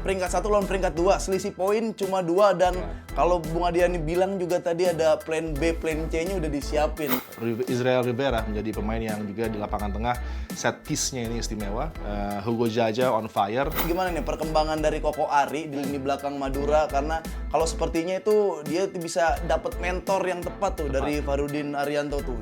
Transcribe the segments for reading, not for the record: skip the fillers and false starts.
Peringkat 1 lawan peringkat 2, selisih poin cuma 2 dan kalau Bung Adiani bilang juga tadi ada plan B, plan C-nya udah disiapin. Israel Rivera menjadi pemain yang juga di lapangan tengah set piece-nya ini istimewa. Hugo Jaja on fire. Gimana nih perkembangan dari Koko Ari di lini belakang Madura, karena kalau sepertinya itu dia bisa dapat mentor yang tepat tuh dari Farudin Arianto tuh.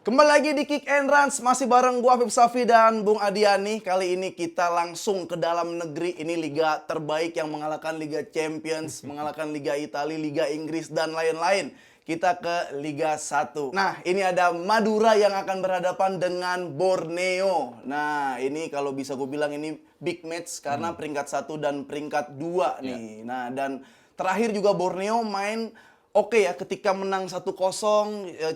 Kembali lagi di Kick and Runs, masih bareng gua Afif Safi dan Bung Adiani. Kali ini kita langsung ke dalam negeri. Ini liga terbaik yang mengalahkan Liga Champions, mengalahkan Liga Italia, Liga Inggris, dan lain-lain. Kita ke Liga 1. Nah, ini ada Madura yang akan berhadapan dengan Borneo. Nah, ini kalau bisa gue bilang ini big match karena peringkat 1 dan peringkat 2 nih. Nah, dan terakhir juga Borneo main oke ya ketika menang 1-0,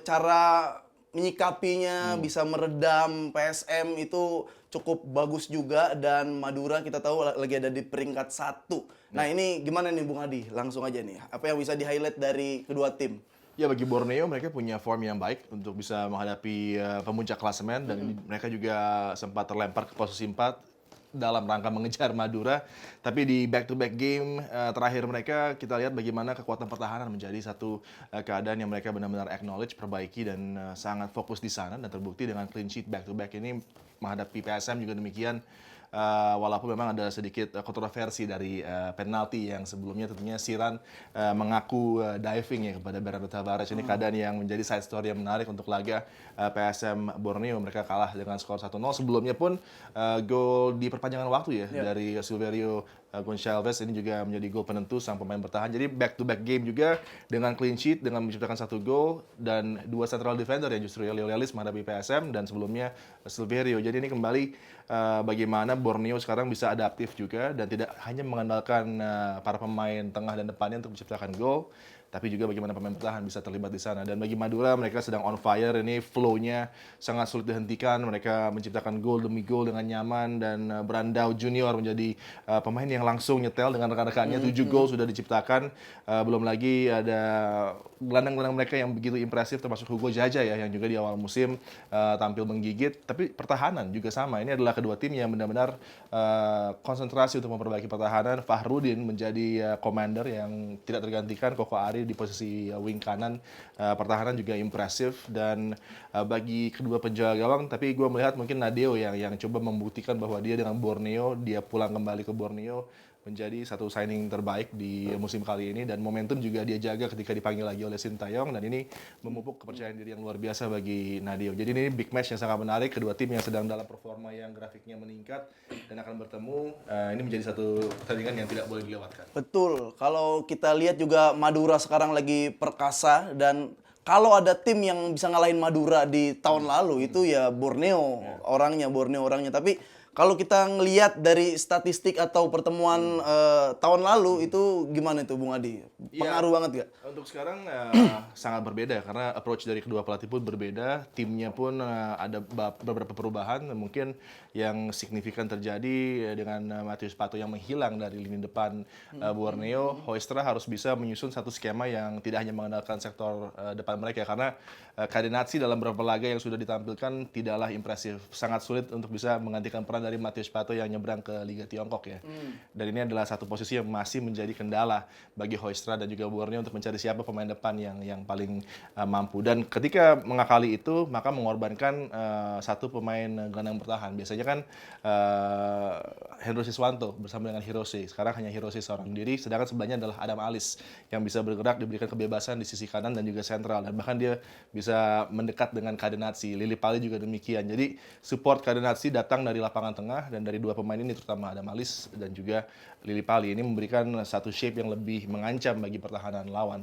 cara menyikapinya, bisa meredam PSM itu cukup bagus juga, dan Madura kita tahu lagi ada di peringkat 1. Nah, ini gimana nih Bung Adi? Langsung aja nih. Apa yang bisa di-highlight dari kedua tim? Ya, bagi Borneo mereka punya form yang baik untuk bisa menghadapi pemuncak klasemen dan ini mereka juga sempat terlempar ke posisi 4 dalam rangka mengejar Madura. Tapi di back-to-back game terakhir mereka, kita lihat bagaimana kekuatan pertahanan menjadi satu keadaan yang mereka benar-benar acknowledge, perbaiki, dan sangat fokus di sana. Dan terbukti dengan clean sheet back-to-back ini menghadapi PSM juga demikian. Walaupun memang ada sedikit kontroversi dari penalti yang sebelumnya tentunya Siran mengaku diving ya kepada Bernardo Tavares. Ini keadaan yang menjadi side story yang menarik untuk laga PSM Borneo. Mereka kalah dengan skor 1-0. Sebelumnya pun gol di perpanjangan waktu dari Silverio Gonçalves ini juga menjadi gol penentu sang pemain bertahan. Jadi back to back game juga dengan clean sheet, dengan menciptakan 1 gol dan 2 central defender yang justru Leo Lelis menghadapi PSM dan sebelumnya Silverio. Jadi ini kembali bagaimana Borneo sekarang bisa adaptif juga dan tidak hanya mengandalkan para pemain tengah dan depannya untuk menciptakan gol, tapi juga bagaimana pemain bertahan bisa terlibat di sana. Dan bagi Madura, mereka sedang on fire, ini flow-nya sangat sulit dihentikan. Mereka menciptakan gol demi gol dengan nyaman, dan Brandao Junior menjadi pemain yang langsung nyetel dengan rekan-rekannya. 7 gol sudah diciptakan. Belum lagi ada gelandang-gelandang mereka yang begitu impresif, termasuk Hugo Jaja ya, yang juga di awal musim tampil menggigit. Tapi pertahanan juga sama. Ini adalah kedua tim yang benar-benar konsentrasi untuk memperbaiki pertahanan. Fahrudin menjadi commander yang tidak tergantikan. Koko Ari di posisi wing kanan, pertahanan juga impresif. Dan bagi kedua penjaga gawang, tapi gue melihat mungkin Nadeo yang coba membuktikan bahwa dia dengan Borneo, dia pulang kembali ke Borneo menjadi satu signing terbaik di musim kali ini, dan momentum juga dia jaga ketika dipanggil lagi oleh Sintayong, dan ini memupuk kepercayaan diri yang luar biasa bagi Nadeo. Jadi ini big match yang sangat menarik, kedua tim yang sedang dalam performa yang grafiknya meningkat dan akan bertemu. Ini menjadi satu pertandingan yang tidak boleh dilewatkan. Betul, kalau kita lihat juga Madura sekarang lagi perkasa, dan kalau ada tim yang bisa ngalahin Madura di tahun lalu itu ya Borneo orangnya. Tapi kalau kita ngelihat dari statistik atau pertemuan tahun lalu itu gimana itu Bung Adi? Pengaruh banget gak? Untuk sekarang sangat berbeda karena approach dari kedua pelatih pun berbeda. Timnya pun ada beberapa perubahan. Mungkin yang signifikan terjadi dengan Matius Pato yang menghilang dari lini depan Borneo. Hoistra harus bisa menyusun satu skema yang tidak hanya mengandalkan sektor depan mereka, karena Cadenazzi dalam beberapa laga yang sudah ditampilkan tidaklah impresif. Sangat sulit untuk bisa menggantikan peran dari Matius Pato yang nyebrang ke Liga Tiongkok ya. Dan ini adalah satu posisi yang masih menjadi kendala bagi Hoistra dan juga Borneo untuk mencari siapa pemain depan yang paling mampu. Dan ketika mengakali itu, maka mengorbankan satu pemain gelandang bertahan. Biasanya kan Hendro Siswanto bersama dengan Hirose. Sekarang hanya Hirose seorang diri, sedangkan sebelahnya adalah Adam Alis yang bisa bergerak, diberikan kebebasan di sisi kanan dan juga sentral. Dan bahkan dia bisa mendekat dengan Cadenazzi. Lili Pali juga demikian. Jadi support Cadenazzi datang dari lapangan tengah dan dari dua pemain ini, terutama Adam Alis dan juga Lili Pali. Ini memberikan satu shape yang lebih mengancam bagi pertahanan lawan.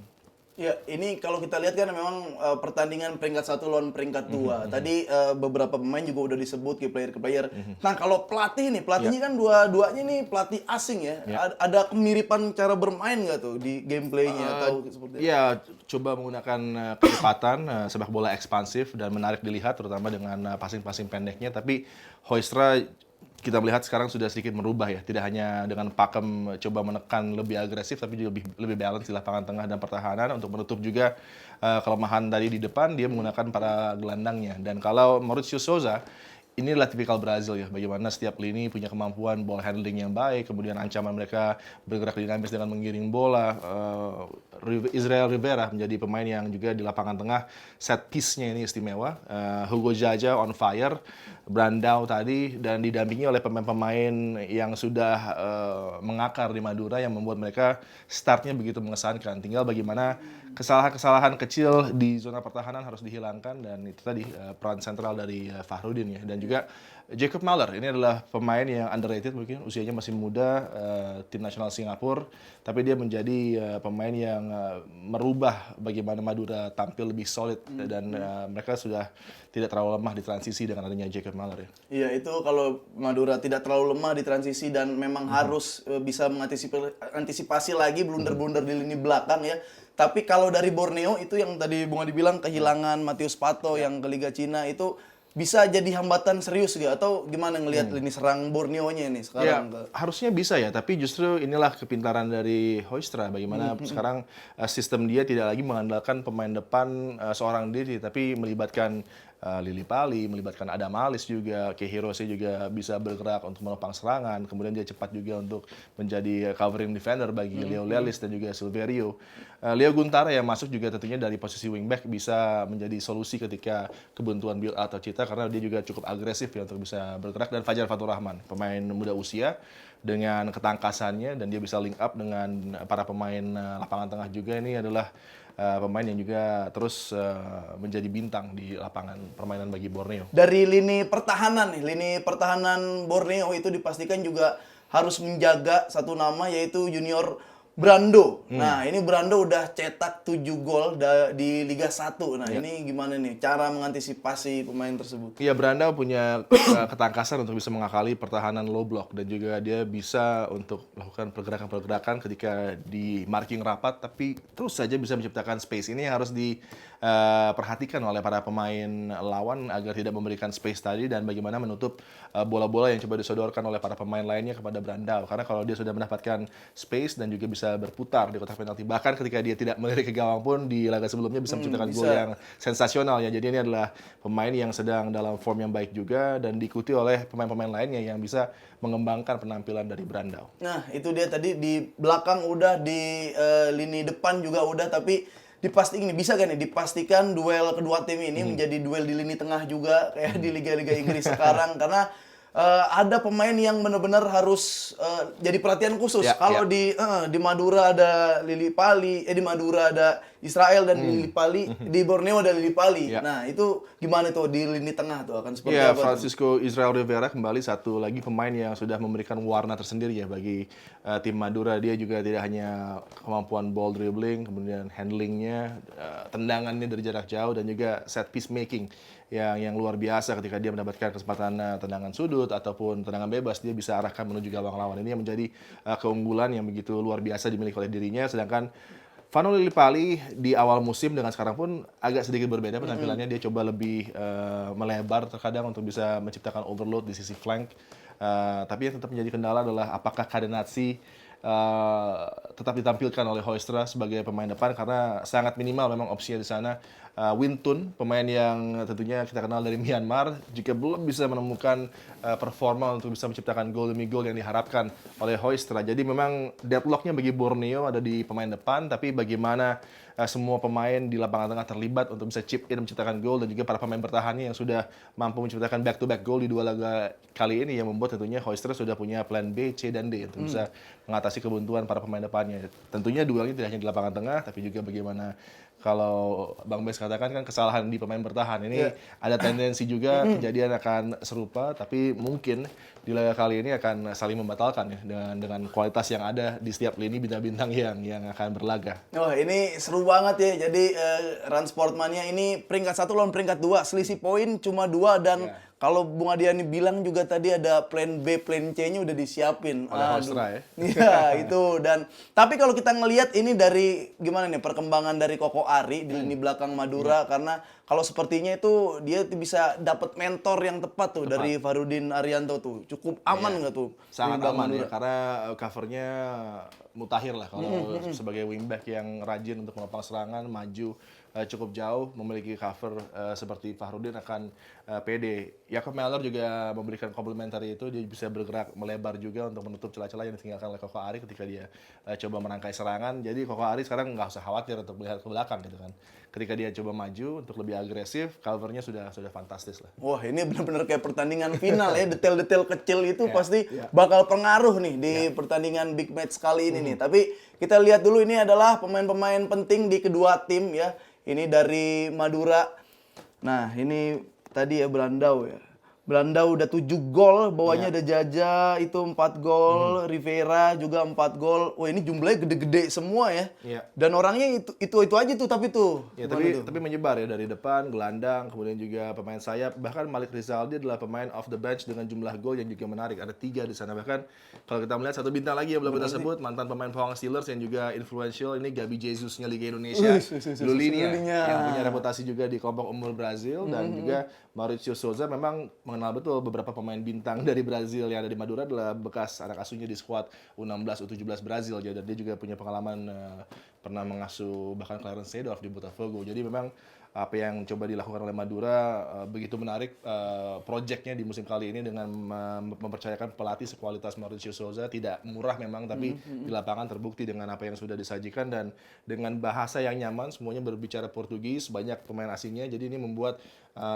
Ya, ini kalau kita lihat kan memang pertandingan peringkat 1 lawan peringkat 2. Tadi beberapa pemain juga udah disebut ke player. Nah, kalau pelatihnya kan dua-duanya nih pelatih asing ya. Ada kemiripan cara bermain nggak tuh di gameplaynya atau seperti itu? Ya, coba menggunakan kecepatan, sepak bola ekspansif dan menarik dilihat, terutama dengan passing-passing pendeknya. Tapi Hoistra kita melihat sekarang sudah sedikit merubah ya, tidak hanya dengan Pakem coba menekan lebih agresif, tapi juga lebih balance di lapangan tengah dan pertahanan untuk menutup juga kelemahan tadi di depan. Dia menggunakan para gelandangnya. Dan kalau Mauricio Souza, ini adalah tipikal Brazil ya, bagaimana setiap lini punya kemampuan ball handling yang baik, kemudian ancaman mereka bergerak dinamis dengan menggiring bola. Israel Rivera menjadi pemain yang juga di lapangan tengah set piece-nya ini istimewa. Hugo Jaja on fire, Brandao tadi, dan didampingi oleh pemain-pemain yang sudah mengakar di Madura yang membuat mereka startnya begitu mengesankan. Tinggal bagaimana kesalahan-kesalahan kecil di zona pertahanan harus dihilangkan, dan itu tadi peran sentral dari Fahrudin ya. Dan juga Jacob Mahler, ini adalah pemain yang underrated mungkin, usianya masih muda, tim nasional Singapura, tapi dia menjadi pemain yang merubah bagaimana Madura tampil lebih solid, dan mereka sudah tidak terlalu lemah di transisi dengan adanya Jacob Mahler ya. Iya, itu kalau Madura tidak terlalu lemah di transisi dan memang harus bisa mengantisipasi lagi blunder-blunder di lini belakang ya. Tapi kalau dari Borneo itu yang tadi Bung Adi bilang kehilangan Matius Pato yang ke Liga Cina itu bisa jadi hambatan serius gak? Atau gimana ngelihat lini serang Borneo-nya ini sekarang? Ya, harusnya bisa ya, tapi justru inilah kepintaran dari Hoystra. Bagaimana sekarang sistem dia tidak lagi mengandalkan pemain depan seorang diri, tapi melibatkan Lili Pali, melibatkan Adam Alis juga, Kehirose juga bisa bergerak untuk menopang serangan, kemudian dia cepat juga untuk menjadi covering defender bagi Leo Lelis dan juga Silverio. Leo Guntara yang masuk juga tentunya dari posisi wingback bisa menjadi solusi ketika kebuntuan build out tercipta, karena dia juga cukup agresif ya untuk bisa bergerak. Dan Fajar Fatur Rahman, pemain muda usia dengan ketangkasannya, dan dia bisa link up dengan para pemain lapangan tengah juga. Ini adalah pemain yang juga terus menjadi bintang di lapangan permainan bagi Borneo. Dari lini pertahanan nih, lini pertahanan Borneo itu dipastikan juga harus menjaga satu nama, yaitu Junior Brando. Nah, ini Brando udah cetak 7 gol di Liga 1. Nah, ini gimana nih cara mengantisipasi pemain tersebut? Iya, Branda punya ketangkasan untuk bisa mengakali pertahanan low block, dan juga dia bisa untuk melakukan pergerakan-pergerakan ketika di marking rapat, tapi terus saja bisa menciptakan space. Ini yang harus diperhatikan oleh para pemain lawan agar tidak memberikan space tadi, dan bagaimana menutup bola-bola yang coba disodorkan oleh para pemain lainnya kepada Branda. Karena kalau dia sudah mendapatkan space dan juga bisa berputar di kotak penalti, bahkan ketika dia tidak melirik ke gawang pun di laga sebelumnya bisa menciptakan gol yang sensasional ya. Jadi ini adalah pemain yang sedang dalam form yang baik juga, dan diikuti oleh pemain-pemain lainnya yang bisa mengembangkan penampilan dari Brandao. Nah, itu dia tadi di belakang udah, di lini depan juga udah, tapi dipastikan duel kedua tim ini menjadi duel di lini tengah juga kayak di Liga-Liga Inggris sekarang, karena ada pemain yang benar-benar harus jadi perhatian khusus. Kalau di Madura ada Lili Pali, di Madura ada Israel dan Lili Pali, di Borneo ada Lili Pali. Nah, itu gimana tuh di lini tengah tuh akan seperti apa? Francisco Israel Rivera kembali satu lagi pemain yang sudah memberikan warna tersendiri ya bagi tim Madura. Dia juga tidak hanya kemampuan ball dribbling, kemudian handlingnya, tendangannya dari jarak jauh, dan juga set piece making yang luar biasa. Ketika dia mendapatkan kesempatan tendangan sudut ataupun tendangan bebas, dia bisa arahkan menuju gawang lawan. Ini yang menjadi keunggulan yang begitu luar biasa dimiliki oleh dirinya. Sedangkan Vano Lillipali di awal musim dengan sekarang pun agak sedikit berbeda penampilannya. Dia coba lebih melebar terkadang untuk bisa menciptakan overload di sisi flank. Tapi yang tetap menjadi kendala adalah apakah Cadenazzi tetap ditampilkan oleh Hoystra sebagai pemain depan, karena sangat minimal memang opsinya di sana. Wintun, pemain yang tentunya kita kenal dari Myanmar, juga belum bisa menemukan performa untuk bisa menciptakan gol demi gol yang diharapkan oleh Hoystra. Jadi memang deadlock-nya bagi Borneo ada di pemain depan, tapi bagaimana semua pemain di lapangan tengah terlibat untuk bisa chip in menciptakan gol, dan juga para pemain bertahannya yang sudah mampu menciptakan back-to-back gol di 2 laga kali ini, yang membuat tentunya Hoystra sudah punya plan B, C, dan D untuk bisa mengatasi kebuntuan para pemain depannya. Tentunya duelnya tidak hanya di lapangan tengah, tapi juga bagaimana kalau Bang Bes katakan kan kesalahan di pemain bertahan. Ini ada tendensi juga kejadian akan serupa, tapi mungkin di laga kali ini akan saling membatalkan ya dengan kualitas yang ada di setiap lini bintang-bintang yang akan berlaga. Oh, ini seru banget ya. Jadi Run Sport Mania ini peringkat 1 lawan peringkat 2, selisih poin cuma 2, dan kalau Bung Adiani bilang juga tadi ada plan B, plan C-nya udah disiapin. Oleh Horstra ya. Iya, itu. Dan tapi kalau kita ngelihat ini dari gimana nih perkembangan dari Koko Ari di lini belakang Madura, karena kalau sepertinya itu dia bisa dapat mentor yang tepat tuh dari Farudin Arianto tuh. Cukup aman nggak tuh? Sangat lini belakang aman ya, Madura? karena covernya mutakhir lah kalau sebagai wingback yang rajin untuk menopang serangan, maju cukup jauh, memiliki cover seperti Fahrudin akan pede. Jakob Meller juga memberikan komplementari itu, dia bisa bergerak melebar juga untuk menutup celah-celah yang ditinggalkan oleh Koko Ari ketika dia coba merangkai serangan. Jadi Koko Ari sekarang nggak usah khawatir untuk melihat ke belakang gitu kan. Ketika dia coba maju untuk lebih agresif, covernya sudah fantastis lah. Wah, ini benar-benar kayak pertandingan final ya. Detail-detail kecil itu pasti bakal pengaruh nih di pertandingan big match kali ini nih. Tapi kita lihat dulu, ini adalah pemain-pemain penting di kedua tim ya. Ini dari Madura. Nah, ini tadi ya Brandao ya. Brandao udah 7 gol, bawahnya ada Jaja itu 4 gol, Rivera juga 4 gol. Wah, ini jumlahnya gede-gede semua ya. Iya. Dan orangnya itu aja tuh tapi tuh. Ya, Gimana tuh? tapi menyebar ya dari depan, gelandang, kemudian juga pemain sayap. Bahkan Malik Rizaldi adalah pemain off the bench dengan jumlah gol yang juga menarik. Ada 3 di sana. Bahkan kalau kita melihat satu bintang lagi yang belum kita sebut, mantan pemain Pohang Steelers yang juga influential, ini Gabi Jesus-nya Liga Indonesia. Lulinia yang punya reputasi juga di kelompok umur Brazil, dan juga Mauricio Souza memang mengenal betul beberapa pemain bintang dari Brazil yang ada di Madura adalah bekas anak asuhnya di skuad U16, U17 Brazil. Dan dia juga punya pengalaman pernah mengasuh bahkan Clarence Seedorf di Botafogo. Jadi memang apa yang coba dilakukan oleh Madura begitu menarik proyeknya di musim kali ini dengan mempercayakan pelatih sekualitas Mauricio Souza. Tidak murah memang, tapi di lapangan terbukti dengan apa yang sudah disajikan dan dengan bahasa yang nyaman, semuanya berbicara Portugis, banyak pemain asingnya. Jadi ini membuat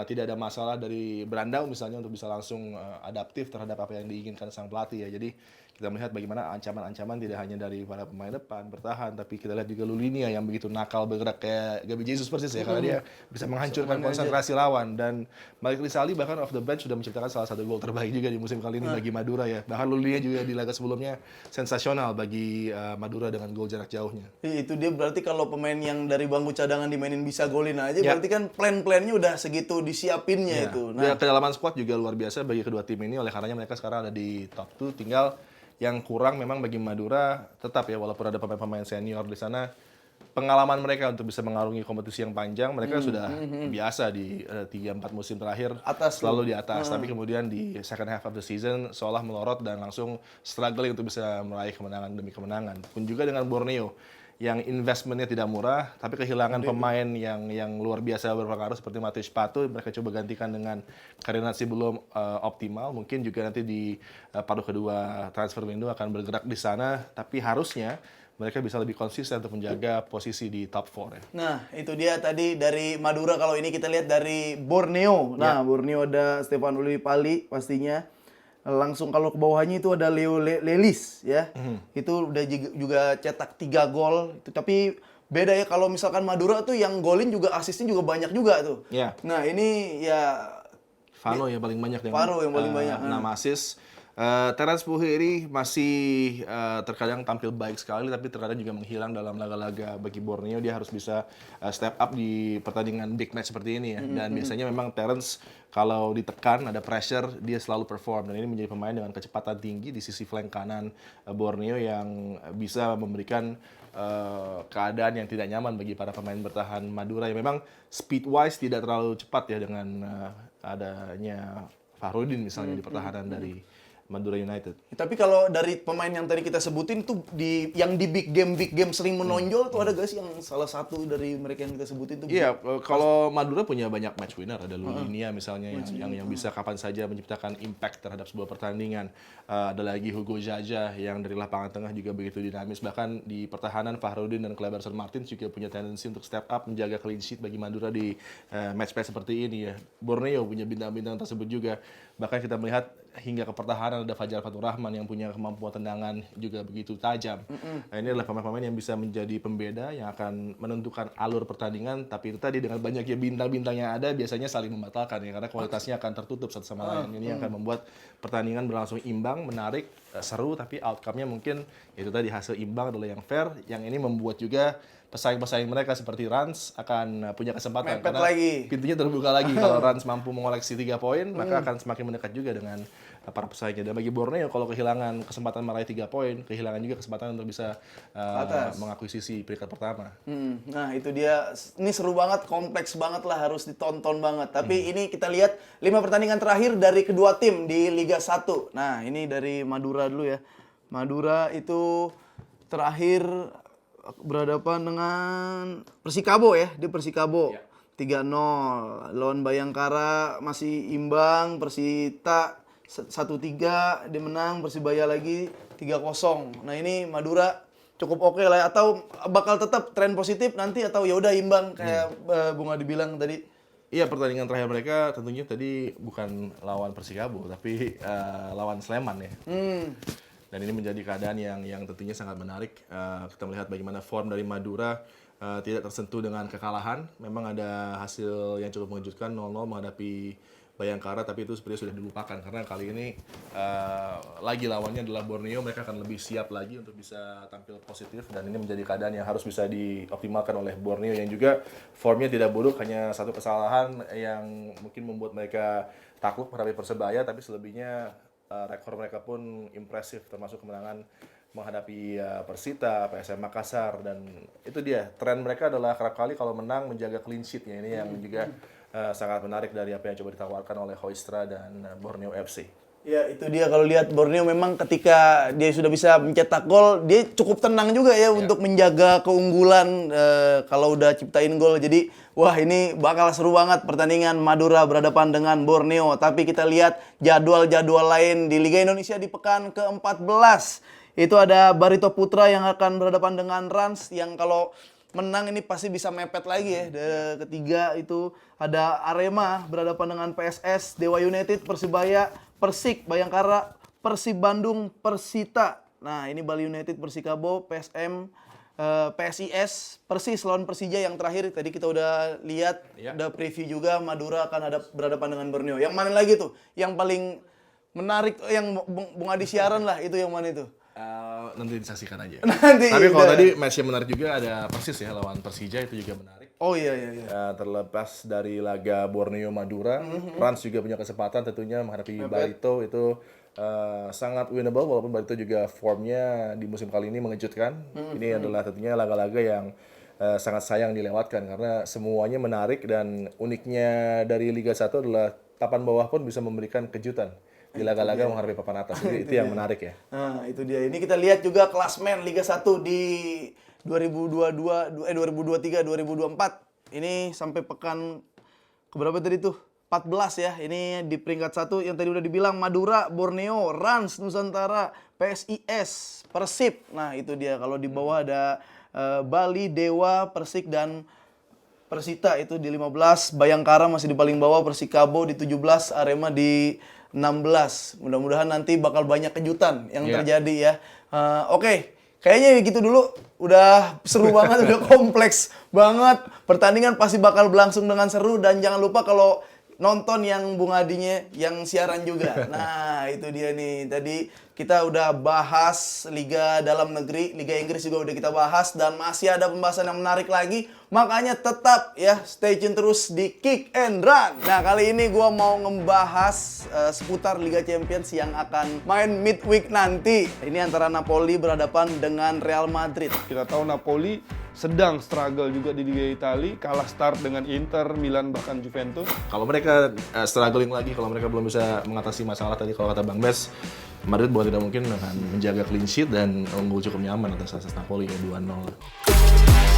tidak ada masalah dari Brandao misalnya untuk bisa langsung adaptif terhadap apa yang diinginkan sang pelatih ya. Jadi kita melihat bagaimana ancaman-ancaman tidak hanya dari para pemain depan bertahan, tapi kita lihat juga Lulinia yang begitu nakal bergerak kayak Gabi Jesus persis ya, karena dia bisa menghancurkan konsentrasi lawan. Dan Malik Rizaldi bahkan off the bench sudah menciptakan salah satu gol terbaik juga di musim kali ini bagi Madura ya. Bahkan Lulinia juga di laga sebelumnya sensasional bagi Madura dengan gol jarak jauhnya. Itu dia berarti kalau pemain yang dari bangku cadangan dimainin bisa golin aja, berarti kan plan-plannya udah segitu disiapinnya itu. Nah, kedalaman squad juga luar biasa bagi kedua tim ini, oleh karenanya mereka sekarang ada di top 2. Tinggal yang kurang memang bagi Madura tetap ya, walaupun ada pemain-pemain senior di sana, pengalaman mereka untuk bisa mengarungi kompetisi yang panjang, mereka sudah biasa di 3-4 musim terakhir selalu di atas. Tapi kemudian di second half of the season seolah melorot dan langsung struggling untuk bisa meraih kemenangan demi kemenangan. Pun juga dengan Borneo yang investmentnya tidak murah, tapi kehilangan pemain yang luar biasa berpengaruh seperti Matius Patu, mereka coba gantikan dengan koordinasi belum optimal. Mungkin juga nanti di paruh kedua transfer window akan bergerak di sana, tapi harusnya mereka bisa lebih konsisten untuk menjaga posisi di top 4 ya. Nah, itu dia tadi dari Madura. Kalau ini kita lihat dari Borneo. Nah, Borneo ada Stefan Pali pastinya. Langsung kalau ke bawahnya itu ada Leo Lelis ya. Itu udah juga cetak 3 gol. Tapi beda ya kalau misalkan Madura tuh yang golin juga asisnya juga banyak juga tuh. Ya. Nah, ini ya Fano yang paling banyak dengan Faro yang paling banyak. 6 assist. Terence Puhiri masih terkadang tampil baik sekali, tapi terkadang juga menghilang dalam laga-laga bagi Borneo. Dia harus bisa step up di pertandingan big match seperti ini ya. Dan biasanya memang Terence kalau ditekan, ada pressure, dia selalu perform. Dan ini menjadi pemain dengan kecepatan tinggi di sisi flank kanan Borneo yang bisa memberikan keadaan yang tidak nyaman bagi para pemain bertahan Madura yang memang speed wise tidak terlalu cepat ya, dengan adanya Fahrudin misalnya di pertahanan dari Madura United. tapi kalau dari pemain yang tadi kita sebutin tuh yang di big game sering menonjol tuh ada gak sih yang salah satu dari mereka yang kita sebutin tuh? Iya, kalau Madura punya banyak match winner, ada Lulinia misalnya yang bisa kapan saja menciptakan impact terhadap sebuah pertandingan. Ada lagi Hugo Jaja yang dari lapangan tengah juga begitu dinamis. Bahkan di pertahanan Fahrudin dan Kleberson Martins juga punya tendensi untuk step up menjaga clean sheet bagi Madura di match-match seperti ini ya. Borneo punya bintang-bintang tersebut juga. Bahkan kita melihat hingga ke pertahanan ada Fajar Fatur Rahman yang punya kemampuan tendangan juga begitu tajam. Nah, ini adalah pemain-pemain yang bisa menjadi pembeda yang akan menentukan alur pertandingan. Tapi itu tadi dengan banyaknya bintang-bintang yang ada biasanya saling membatalkan ya, karena kualitasnya akan tertutup satu sama lain. Ini akan membuat pertandingan berlangsung imbang, menarik, seru, tapi outcome-nya mungkin itu tadi hasil imbang adalah yang fair. Yang ini membuat juga pesaing-pesaing mereka seperti Rans akan punya kesempatan Mepet karena lagi. pintunya terbuka lagi. Kalau Rans mampu mengoleksi 3 poin, maka akan semakin mendekat juga dengan para pesaingnya. Dan bagi Borneo kalau kehilangan kesempatan meraih 3 poin, kehilangan juga kesempatan untuk bisa mengakuisisi peringkat pertama. Nah itu dia, ini seru banget, kompleks banget lah, harus ditonton banget. Tapi ini kita lihat 5 pertandingan terakhir dari kedua tim di Liga 1. Nah ini dari Madura dulu ya. Madura itu terakhir berhadapan dengan Persikabo ya, di Persikabo. 3-0. Lawan Bayangkara masih imbang, Persita 1-3, dia menang, Persibaya lagi 3-0. Nah ini Madura cukup oke lah ya. Atau bakal tetap tren positif nanti atau ya udah imbang kayak Bung Adi bilang tadi. Iya, pertandingan terakhir mereka tentunya tadi bukan lawan Persikabo, tapi lawan Sleman ya. Dan ini menjadi keadaan yang tentunya sangat menarik. Kita melihat bagaimana form dari Madura tidak tersentuh dengan kekalahan. Memang ada hasil yang cukup mengejutkan, 0-0 menghadapi Bayangkara, tapi itu sepertinya sudah dilupakan. Karena kali ini lagi lawannya adalah Borneo, mereka akan lebih siap lagi untuk bisa tampil positif. Dan ini menjadi keadaan yang harus bisa dioptimalkan oleh Borneo, yang juga formnya tidak buruk, hanya satu kesalahan yang mungkin membuat mereka takluk menghadapi Persebaya, tapi selebihnya rekor mereka pun impresif, termasuk kemenangan menghadapi Persita, PSM Makassar, dan itu dia, tren mereka adalah kerap kali kalau menang menjaga clean sheet-nya. Ini yang juga sangat menarik dari apa yang coba ditawarkan oleh Hoistra dan Borneo FC. Ya itu dia, kalau lihat Borneo memang ketika dia sudah bisa mencetak gol, dia cukup tenang juga ya untuk menjaga keunggulan kalau udah ciptain gol. Jadi wah ini bakal seru banget pertandingan Madura berhadapan dengan Borneo. Tapi kita lihat jadwal-jadwal lain di Liga Indonesia di pekan ke-14. Itu ada Barito Putra yang akan berhadapan dengan Rans, yang kalau menang ini pasti bisa mepet lagi ya. Ketiga itu ada Arema berhadapan dengan PSS, Dewa United, Persibaya, Persik, Bayangkara, Persib Bandung, Persita. Nah ini Bali United, Persikabo, PSM, PSIS, Persis lawan Persija yang terakhir. Tadi kita udah lihat, udah preview juga, Madura akan ada berhadapan dengan Borneo. Yang mana lagi tuh? Yang paling menarik, yang Bung Adi siaran lah, itu yang mana itu? Nanti disaksikan aja. Nanti, tapi kalau udah. tadi match yang menarik juga ada Persis ya lawan Persija, itu juga menarik. Oh iya. Terlepas dari laga Borneo Madura, Rans juga punya kesempatan tentunya menghadapi Barito. Itu sangat winnable, walaupun Barito juga formnya di musim kali ini mengejutkan. Ini adalah tentunya laga-laga yang sangat sayang dilewatkan karena semuanya menarik, dan uniknya dari Liga 1 adalah papan bawah pun bisa memberikan kejutan di laga-laga menghadapi papan atas. Jadi itu yang menarik ya. Nah, itu dia. Ini kita lihat juga klasmen Liga 1 di 2023 2024. Ini sampai pekan keberapa tadi tuh? 14 ya. Ini di peringkat 1 yang tadi udah dibilang Madura, Borneo, Rans, Nusantara, PSIS, Persib. Nah, itu dia. Kalau di bawah ada Bali, Dewa, Persik dan Persita itu di 15, Bayangkara masih di paling bawah, Persikabo di 17, Arema di 16. Mudah-mudahan nanti bakal banyak kejutan yang terjadi ya. Oke, kayaknya gitu dulu. Udah seru banget, udah kompleks banget. Pertandingan pasti bakal berlangsung dengan seru, dan jangan lupa kalau nonton yang Bung Adinya yang siaran juga. Nah, itu dia nih. Tadi kita udah bahas Liga Dalam Negeri, Liga Inggris juga udah kita bahas, dan masih ada pembahasan yang menarik lagi. Makanya tetap ya stay tune terus di Kick and Run. Nah, kali ini gua mau ngebahas seputar Liga Champions yang akan main midweek nanti. Ini antara Napoli berhadapan dengan Real Madrid. Kita tahu Napoli sedang struggle juga di Liga Italia, kalah start dengan Inter, Milan, bahkan Juventus. Kalau mereka struggling lagi, kalau mereka belum bisa mengatasi masalah tadi, kalau kata Bang Bes, Madrid bukan tidak mungkin akan menjaga clean sheet dan unggul cukup nyaman atas Napoli ya 2-0.